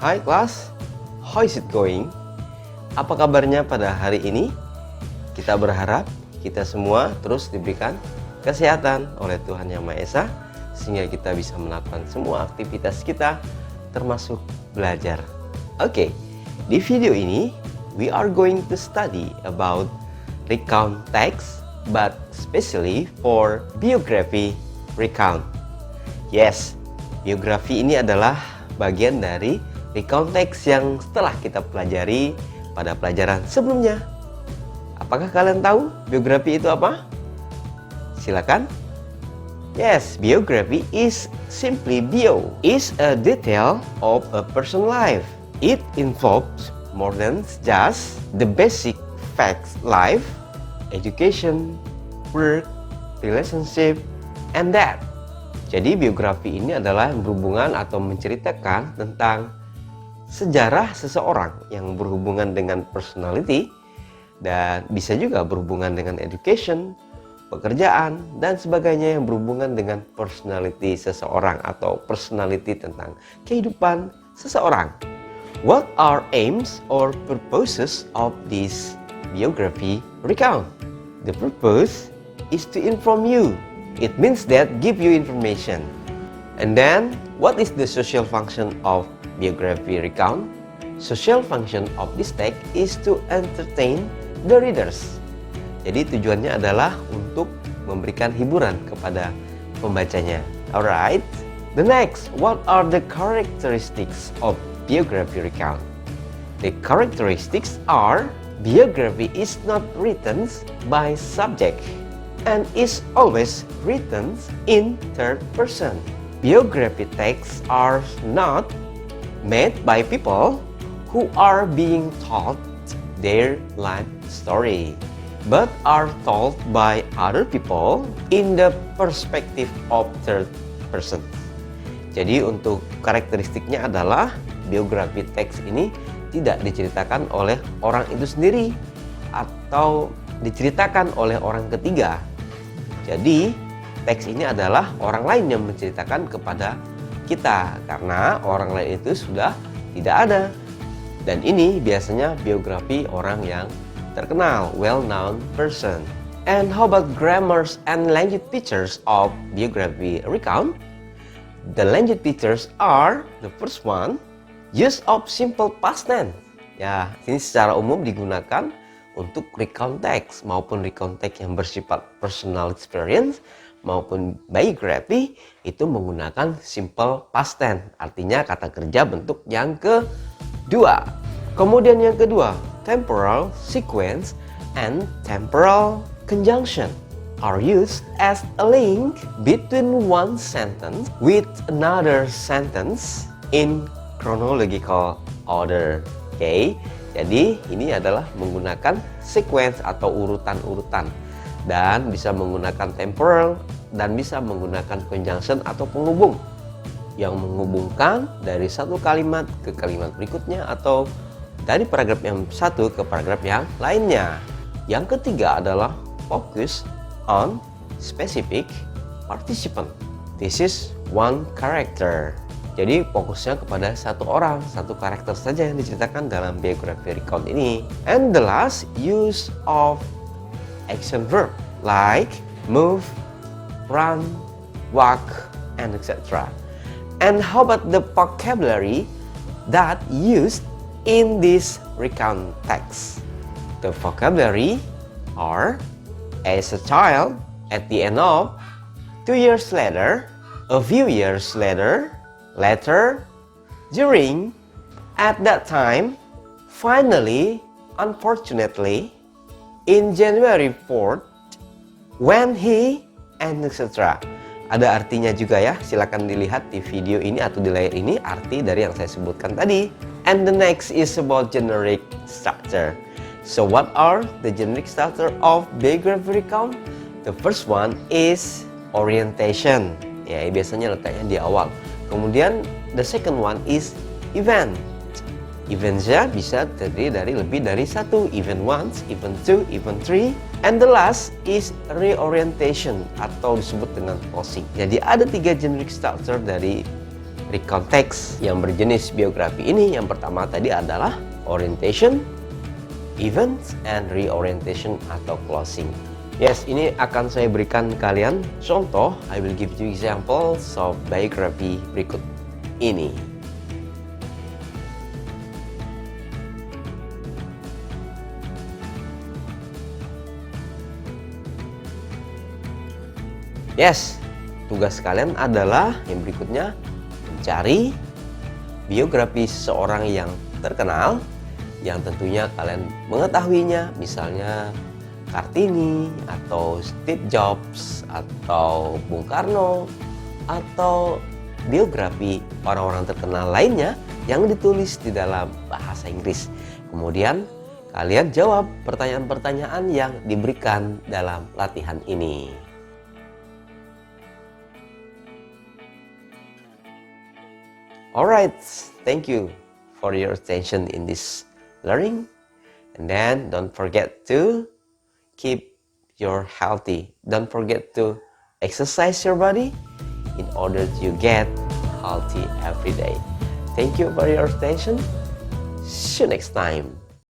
Hi class, how is it going? Apa kabarnya pada hari ini? Kita berharap kita semua terus diberikan kesehatan oleh Tuhan Yang Maha Esa, sehingga kita bisa melakukan semua aktivitas kita, termasuk belajar. Oke, di video ini we are going to study about recount text, but especially for biography recount. Yes, biografi ini adalah bagian dari recount text yang setelah kita pelajari pada pelajaran sebelumnya. Apakah kalian tahu biografi itu apa? Silakan. Yes, biography is simply bio. Is a detail of a person's life. It involves more than just the basic facts, life, education, work, relationship, and that. Jadi biografi ini adalah berhubungan atau menceritakan tentang sejarah seseorang yang berhubungan dengan personality, dan bisa juga berhubungan dengan education, pekerjaan, dan sebagainya yang berhubungan dengan personality seseorang atau personality tentang kehidupan seseorang. What are aims or purposes of this biography recount? The purpose is to inform you. It means that give you information. And then, what is the social function of biography recount? Social function of this text is to entertain the readers. Jadi tujuannya adalah untuk memberikan hiburan kepada pembacanya. Alright. The next, what are the characteristics of biography recount? The characteristics are: biography is not written by subject and is always written in third person. Biography texts are not made by people who are being told their life story, but are told by other people in the perspective of third person. Jadi untuk karakteristiknya adalah biografi teks ini tidak diceritakan oleh orang itu sendiri atau diceritakan oleh orang ketiga. Jadi teks ini adalah orang lain yang menceritakan kepada kita, karena orang lain itu sudah tidak ada. Dan ini biasanya biografi orang yang terkenal, well-known person. And how about grammars and language features of biography recount? The language features are, the first one, use of simple past tense. Ya, ini secara umum digunakan untuk recount text maupun recount text yang bersifat personal experience maupun biography itu menggunakan simple past tense, artinya kata kerja bentuk yang kedua. Kemudian yang kedua, temporal sequence and temporal conjunction are used as a link between one sentence with another sentence in chronological order. Oke, jadi ini adalah menggunakan sequence atau urutan-urutan, dan bisa menggunakan temporal dan bisa menggunakan conjunction atau penghubung yang menghubungkan dari satu kalimat ke kalimat berikutnya atau dari paragraf yang satu ke paragraf yang lainnya. Yang ketiga adalah focus on specific participant. This is one character. Jadi fokusnya kepada satu orang, satu karakter saja yang diceritakan dalam biography recount ini. And the last, use of action verb like move, run, walk, and etc. And how about the vocabulary that used in this recount text? The vocabulary are: as a child, at the end of, 2 years later, a few years later, later, during, at that time, finally, unfortunately, in January 4th, when he, and etc. Ada artinya juga ya, silakan dilihat di video ini atau di layar ini arti dari yang saya sebutkan tadi. And the next is about generic structure. So what are the generic structure of biography recount? The first one is orientation. Ya, biasanya letaknya di awal. Kemudian the second one is event. Eventnya bisa terdiri dari lebih dari satu, event 1, event 2, event 3. And the last is reorientation atau disebut dengan closing. Jadi ada 3 generic structure dari recount text yang berjenis biografi ini. Yang pertama tadi adalah orientation, events, and reorientation atau closing. Yes, ini akan saya berikan kalian contoh. I will give you examples of biography berikut ini. Yes, tugas kalian adalah yang berikutnya mencari biografi seseorang yang terkenal yang tentunya kalian mengetahuinya, misalnya Kartini atau Steve Jobs atau Bung Karno atau biografi orang-orang terkenal lainnya yang ditulis di dalam bahasa Inggris. Kemudian kalian jawab pertanyaan-pertanyaan yang diberikan dalam latihan ini. Alright, thank you for your attention in this learning. And then don't forget to keep your healthy. Don't forget to exercise your body in order to get healthy every day. Thank you for your attention. See you next time.